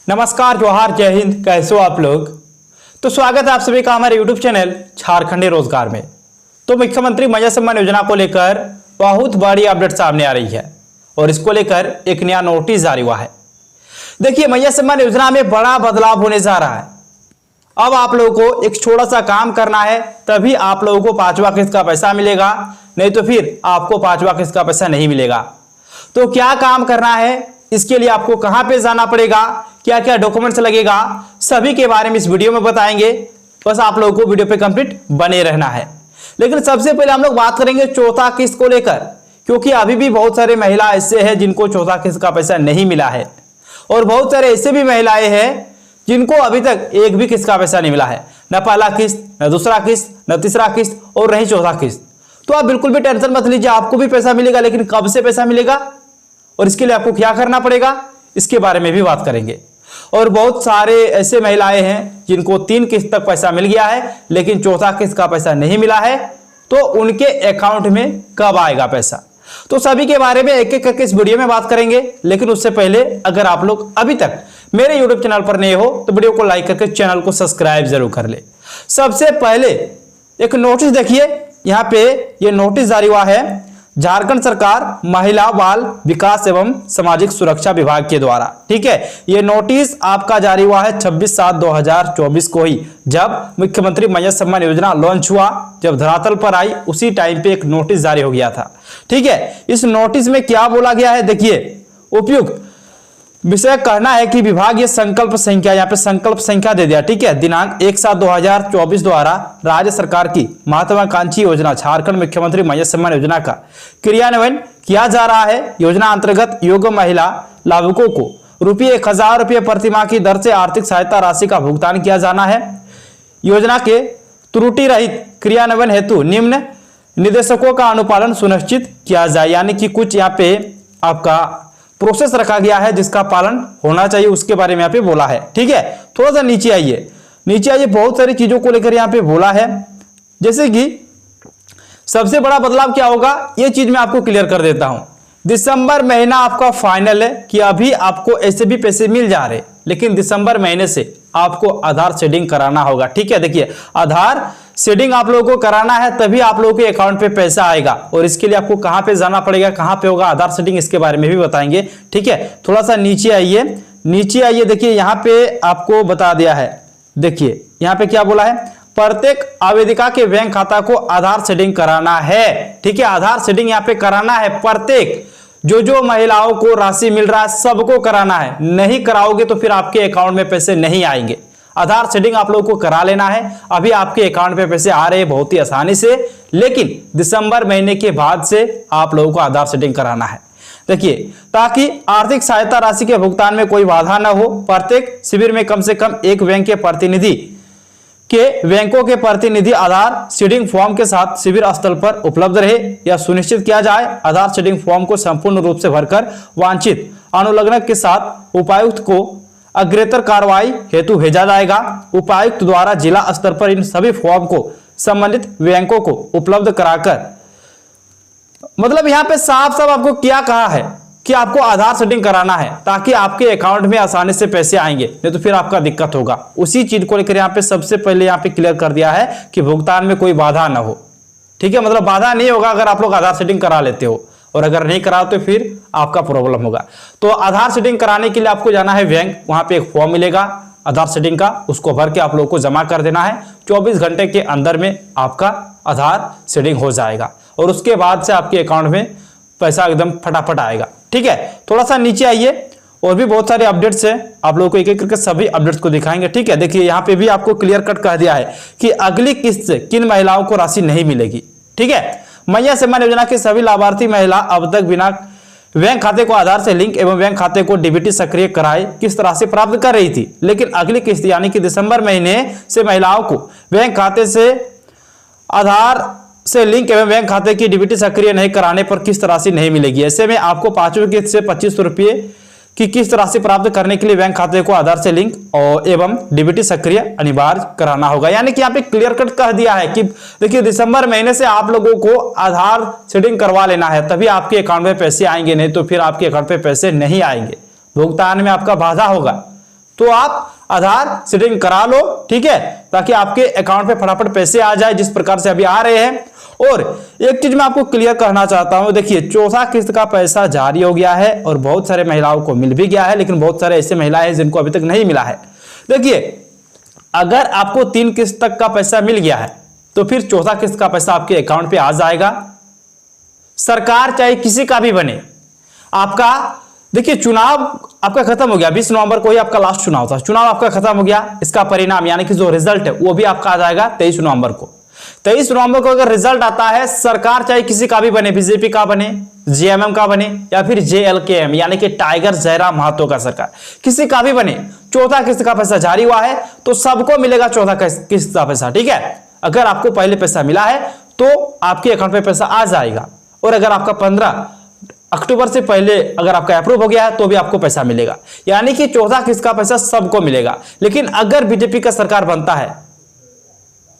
नमस्कार, जोहार, जय हिंद। कैसे हो आप लोग। तो स्वागत है आप सभी का हमारे यूट्यूब चैनल झारखंडी रोजगार में। तो मुख्यमंत्री मत्स्य सम्मान योजना को लेकर बहुत बड़ी अपडेट सामने आ रही है और इसको लेकर एक नया नोटिस जारी हुआ है। देखिए, मत्स्य सम्मान योजना में बड़ा बदलाव होने जा रहा है। अब आप लोगों को एक छोटा सा काम करना है, तभी आप लोगों को पांचवा किस्त का पैसा मिलेगा, नहीं तो फिर आपको पांचवा किस्त का पैसा नहीं मिलेगा। तो क्या काम करना है, इसके लिए आपको कहां पे जाना पड़ेगा, क्या क्या डॉक्यूमेंट्स लगेगा, सभी के बारे में इस वीडियो में बताएंगे। बस आप लोगों को वीडियो पे कंप्लीट बने रहना है। लेकिन सबसे पहले हम लोग बात करेंगे चौथा किस्त को लेकर, क्योंकि अभी भी बहुत सारे महिला ऐसे हैं जिनको चौथा किस्त का पैसा नहीं मिला है और बहुत सारे ऐसे भी महिलाएं हैं जिनको अभी तक एक भी किस्त का पैसा नहीं मिला है। न पहला किस्त, न दूसरा किस्त, न तीसरा किस्त और नहीं चौथा किस्त। तो आप बिल्कुल भी टेंशन मत लीजिए, आपको भी पैसा मिलेगा, लेकिन कब से पैसा मिलेगा और इसके लिए आपको क्या करना पड़ेगा, इसके बारे में भी बात करेंगे। और बहुत सारे ऐसे महिलाएं हैं जिनको 3 किस्त तक पैसा मिल गया है, लेकिन चौथा किस्त का पैसा नहीं मिला है, तो उनके अकाउंट में कब आएगा पैसा। तो सभी के बारे में एक एक करके इस वीडियो में बात करेंगे। लेकिन उससे पहले अगर आप लोग अभी तक मेरे यूट्यूब चैनल पर नए हो तो वीडियो को लाइक करके चैनल को सब्सक्राइब जरूर कर ले। सबसे पहले एक नोटिस देखिए, यहाँ पे ये नोटिस जारी हुआ है झारखंड सरकार महिला बाल विकास एवं सामाजिक सुरक्षा विभाग के द्वारा। ठीक है, यह नोटिस आपका जारी हुआ है 26/7/2024 को ही, जब मुख्यमंत्री मत्स्य सम्मान योजना लॉन्च हुआ, जब धरातल पर आई उसी टाइम पे एक नोटिस जारी हो गया था। ठीक है, इस नोटिस में क्या बोला गया है, देखिए। उपयुक्त विषय कहना है कि विभाग ये संकल्प संख्या, यहाँ पे संकल्प संख्या दे दिया। ठीक है, दिनांक 1/7/2024 द्वारा राज्य सरकार की महत्वाकांक्षी योजना झारखंड मुख्यमंत्री मत्स्य सम्मान योजना का क्रियान्वयन किया जा रहा है। योजना अंतर्गत योग्य महिला लाभुकों को ₹1000 प्रतिमाह की दर से आर्थिक सहायता राशि का भुगतान किया जाना है। योजना के त्रुटि रहित क्रियान्वयन हेतु निम्न निर्देशकों का अनुपालन सुनिश्चित किया जाए। यानी कि कुछ यहाँ पे आपका प्रोसेस रखा गया है जिसका पालन होना चाहिए, उसके बारे में यहाँ पे बोला है। ठीक है, थोड़ा सा नीचे आइए, बहुत सारी चीजों को लेकर यहाँ पे बोला है। जैसे कि सबसे बड़ा बदलाव क्या होगा, ये चीज मैं आपको क्लियर कर देता हूं। दिसंबर महीना आपका फाइनल है कि अभी आपको ऐसे भी पैसे मिल जा रहे, लेकिन दिसंबर महीने से आपको आधार शेडिंग कराना होगा। ठीक है, देखिए, आधार शेडिंग आप लोगों को कराना है, तभी आप लोगों के अकाउंट पे पैसा आएगा। और इसके लिए आपको कहां पे जाना पड़ेगा, कहां पे होगा आधार शेडिंग, इसके बारे में भी बताएंगे। ठीक है, थोड़ा सा नीचे आइए, देखिए यहां पे आपको बता दिया है। देखिए यहां पे क्या बोला है, प्रत्येक आवेदिका के बैंक खाता को आधार शेडिंग कराना है। ठीक है, आधार शेडिंग यहाँ पे कराना है, प्रत्येक जो महिलाओं को राशि मिल रहा है सबको कराना है। नहीं कराओगे तो फिर आपके अकाउंट में पैसे नहीं आएंगे। आधार शेडिंग आप लोगों को करा लेना है। अभी आपके अकाउंट में पैसे आ रहे हैं बहुत ही आसानी से, लेकिन दिसंबर महीने के बाद से आप लोगों को आधार शेडिंग कराना है। देखिए, ताकि आर्थिक सहायता राशि के भुगतान में कोई बाधा न हो। प्रत्येक शिविर में कम से कम एक बैंक के प्रतिनिधि बैंकों के प्रतिनिधि आधार शेडिंग फॉर्म के साथ शिविर स्थल पर उपलब्ध रहे, यह सुनिश्चित किया जाए। आधार शेडिंग फॉर्म को संपूर्ण रूप से भरकर वांछित अनुलग्नक के साथ उपायुक्त को अग्रेतर कार्रवाई हेतु भेजा जाएगा। उपायुक्त द्वारा जिला स्तर पर इन सभी फॉर्म को संबंधित बैंकों को उपलब्ध कराकर, मतलब यहाँ पे साफ साफ आपको क्या कहा है कि आपको आधार सेटिंग कराना है, ताकि आपके अकाउंट में आसानी से पैसे आएंगे, नहीं तो फिर आपका दिक्कत होगा। उसी चीज को लेकर यहाँ पे सबसे पहले यहाँ पे क्लियर कर दिया है कि भुगतान में कोई बाधा ना हो। ठीक है, मतलब बाधा नहीं होगा अगर आप लोग आधार सेटिंग करा लेते हो, और अगर नहीं कराओ तो फिर आपका प्रॉब्लम होगा। तो आधार सेटिंग कराने के लिए आपको जाना है बैंक, वहां पे एक फॉर्म मिलेगा आधार सेटिंग का, उसको भर के आप लोगों को जमा कर देना है। 24 घंटे के अंदर में आपका आधार सेटिंग हो जाएगा और उसके बाद से आपके अकाउंट में पैसा एकदम फटाफट आएगा। ठीक है, थोड़ा सा नीचे आइए, और भी बहुत सारे अपडेट्स हैं, आप लोगों को एक एक करके सभी अपडेट्स को दिखाएंगे। ठीक है, देखिए यहाँ पे भी आपको क्लियर कट कह दिया है कि अगली किस्त से किन महिलाओं को राशि नहीं मिलेगी। ठीक है, मत्स्य सम्मान योजना के सभी लाभार्थी महिला अब तक बिना बैंक खाते को आधार से लिंक एवं बैंक खाते को डीबीटी सक्रिय कराए किस्त राशि प्राप्त कर रही थी, लेकिन अगली किस्त यानी कि दिसंबर महीने से महिलाओं को बैंक खाते से आधार से लिंक एवं बैंक खाते की डीबीटी सक्रिय नहीं कराने पर किस्त राशि नहीं मिलेगी। ऐसे में आपको 5वीं किस्त से 2500 रुपये की किस्त राशि प्राप्त करने के लिए बैंक खाते को आधार से लिंक और एवं डीबीटी सक्रिय अनिवार्य कराना होगा। यानी कि यहाँ पे क्लियर कट कह दिया है कि देखिए, दिसंबर महीने से आप लोगों को आधार सेटिंग करवा लेना है, तभी आपके अकाउंट में पैसे आएंगे, नहीं तो फिर आपके अकाउंट पे पैसे नहीं आएंगे, भुगतान में आपका बाधा होगा। तो आप आधार सेटिंग करा लो, ठीक है, ताकि आपके अकाउंट पे फटाफट पैसे आ जाए जिस प्रकार से अभी आ रहे हैं। और एक चीज मैं आपको क्लियर करना चाहता हूं, देखिए चौथा किस्त का पैसा जारी हो गया है और बहुत सारे महिलाओं को मिल भी गया है, लेकिन बहुत सारे ऐसे महिलाएं हैं जिनको अभी तक नहीं मिला है। देखिए अगर आपको 3 किस्त तक का पैसा मिल गया है तो फिर चौथा किस्त का पैसा आपके अकाउंट पे आ जाएगा। सरकार चाहे किसी का भी बने, आपका देखिए चुनाव आपका खत्म हो गया, 20 नवंबर को ही आपका लास्ट चुनाव था, चुनाव आपका खत्म हो गया, इसका परिणाम यानी कि जो रिजल्ट है वो भी आपका आ जाएगा 23 नवंबर को। 23 नवंबर को अगर रिजल्ट आता है, सरकार चाहे किसी का भी बने, बीजेपी का बने, जेएमएम का बने या फिर जेएलकेएम यानी कि टाइगर जयराम महतो का सरकार, किसी का भी बने, चौथा किस्त का पैसा जारी हुआ है तो सबको मिलेगा चौथा किस्त का पैसा, ठीक है। अगर आपको पहले पैसा मिला है तो आपके अकाउंट पे पैसा आ जाएगा, और अगर आपका 15 अक्टूबर से पहले अगर आपका अप्रूव हो गया है तो भी आपको पैसा मिलेगा, यानी कि चौथा किस्त का पैसा सबको मिलेगा। लेकिन अगर बीजेपी का सरकार बनता है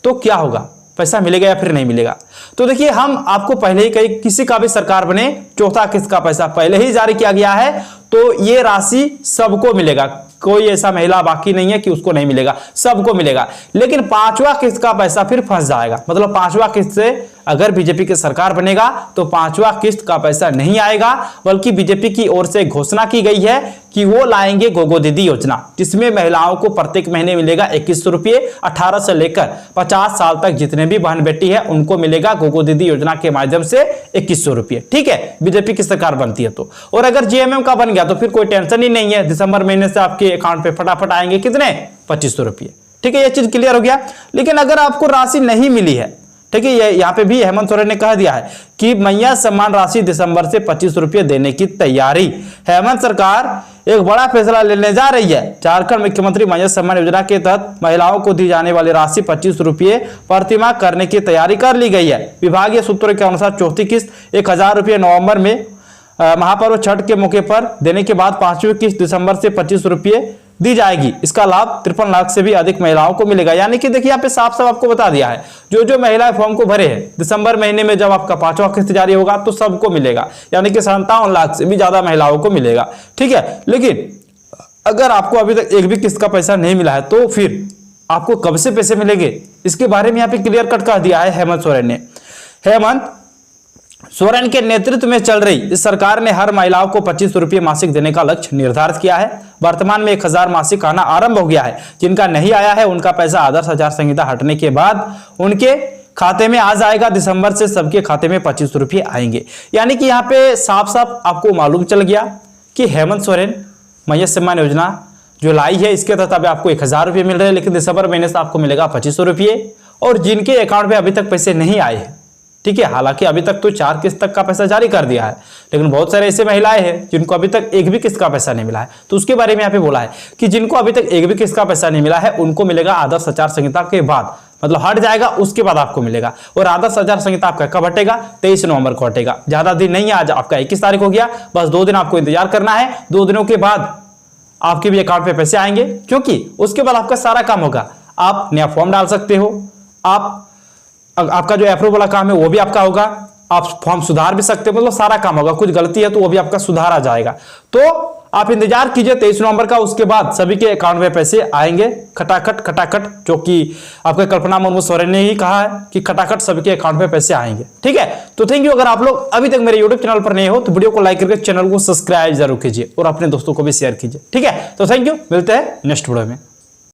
तो क्या होगा, पैसा मिलेगा या फिर नहीं मिलेगा? तो देखिए हम आपको पहले ही कही, किसी का भी सरकार बने, चौथा किस्त का पैसा पहले ही जारी किया गया है तो ये राशि सबको मिलेगा, कोई ऐसा महिला बाकी नहीं है कि उसको नहीं मिलेगा, सबको मिलेगा। लेकिन 5वां किस्त का पैसा फिर फंस जाएगा, मतलब 5वां किस्त से अगर बीजेपी की सरकार बनेगा तो 5वां किस्त का पैसा नहीं आएगा, बल्कि बीजेपी की ओर से घोषणा की गई है कि वो लाएंगे गोगो दीदी योजना, जिसमें महिलाओं को प्रत्येक महीने मिलेगा 2100 रुपये, 18 से लेकर 50 साल तक जितने भी बहन बेटी है उनको मिलेगा गोगो दीदी योजना के माध्यम से 2100 रुपये, ठीक है, बीजेपी की सरकार बनती है तो। और अगर जेएमएम का बन गया तो फिर कोई टेंशन ही नहीं है, दिसंबर महीने से आपके अकाउंट पे फटाफट आएंगे कितने, 2500 रुपये, ठीक है, ये चीज क्लियर हो गया। लेकिन अगर आपको राशि नहीं मिली है, ठीक है, यहाँ पे भी हेमंत सोरेन ने कह दिया है कि मैया सम्मान राशि दिसंबर से 25 रुपये देने की तैयारी। हेमंत सरकार एक बड़ा फैसला लेने जा रही है। झारखंड मुख्यमंत्री मैया सम्मान योजना के तहत महिलाओं को दी जाने वाली राशि 25 रुपये प्रतिमाह करने की तैयारी कर ली गई है। विभागीय सूत्रों के अनुसार चौथी किस्त 1000 रुपये नवंबर में महापर्व छठ के मौके पर देने के बाद 5वीं किस्त दिसंबर से 25 रुपये दी जाएगी। इसका लाभ 53 लाख से भी अधिक महिलाओं को मिलेगा। यानी कि देखिए यहाँ पे साफ साफ आपको बता दिया है, जो जो महिलाएं फॉर्म को भरे हैं दिसंबर महीने में जब आपका 5वां किस्त जारी होगा तो सबको मिलेगा, यानी कि 57 लाख से भी ज्यादा महिलाओं को मिलेगा, ठीक है। लेकिन अगर आपको अभी तक एक भी किस्त का पैसा नहीं मिला है तो फिर आपको कब से पैसे मिलेंगे, इसके बारे में यहाँ पे क्लियर कट कर दिया है हेमंत सोरेन ने। हेमंत सोरेन के नेतृत्व में चल रही इस सरकार ने हर महिलाओं को 25 रुपये मासिक देने का लक्ष्य निर्धारित किया है। वर्तमान में 1000 मासिक आना आरंभ हो गया है। जिनका नहीं आया है उनका पैसा आदर्श आचार संहिता हटने के बाद उनके खाते में आ जाएगा। दिसंबर से सबके खाते में 25 रुपये आएंगे। यानी कि यहाँ पे साफ साफ आपको मालूम चल गया कि हेमंत सोरेन मैया सम्मान योजना जो लाई है इसके तहत अभी आपको 1000 रुपये मिल रहे हैं, लेकिन दिसंबर महीने से आपको मिलेगा 2500 रुपये। और जिनके अकाउंट में अभी तक पैसे नहीं आए हैं, ठीक है, हालांकि अभी तक तो 4 किस्त तक का पैसा जारी कर दिया है, लेकिन बहुत सारे ऐसे महिलाएं हैं जिनको अभी तक एक भी किस्त का पैसा नहीं मिला है, तो उसके बारे में यहाँ पे बोला है कि जिनको अभी तक एक भी किस्त का पैसा नहीं मिला है उनको मिलेगा आदर्श आचार संहिता के बाद, मतलब हट जाएगा उसके बाद आपको मिलेगा। और आदर्श आचार संहिता आपका कब हटेगा, 23 नवंबर को हटेगा। ज्यादा दिन नहीं है, आज आपका 21 तारीख हो गया, बस 2 दिन आपको इंतजार करना है। 2 दिनों के बाद आपके भी अकाउंट पे पैसे आएंगे, क्योंकि उसके बाद आपका सारा काम होगा। आप नया फॉर्म डाल सकते हो, आपका जो अप्रूव वाला काम है वो भी आपका होगा, आप फॉर्म सुधार भी सकते हो, मतलब सारा काम होगा। कुछ गलती है तो वो भी आपका सुधार आ जाएगा। तो आप इंतजार कीजिए 23 नवंबर का, उसके बाद सभी के अकाउंट में पैसे आएंगे खटाखट, जो कि आपके कल्पना मुर्मू सोरेन ने ही कहा है कि खटाखट सभी के अकाउंट में पैसे आएंगे, ठीक है। तो थैंक यू। अगर आप लोग अभी तक मेरे यूट्यूब चैनल पर नए हो तो वीडियो को लाइक करके चैनल को सब्सक्राइब जरूर कीजिए और अपने दोस्तों को भी शेयर कीजिए, ठीक है। तो थैंक यू, मिलते हैं नेक्स्ट वीडियो में।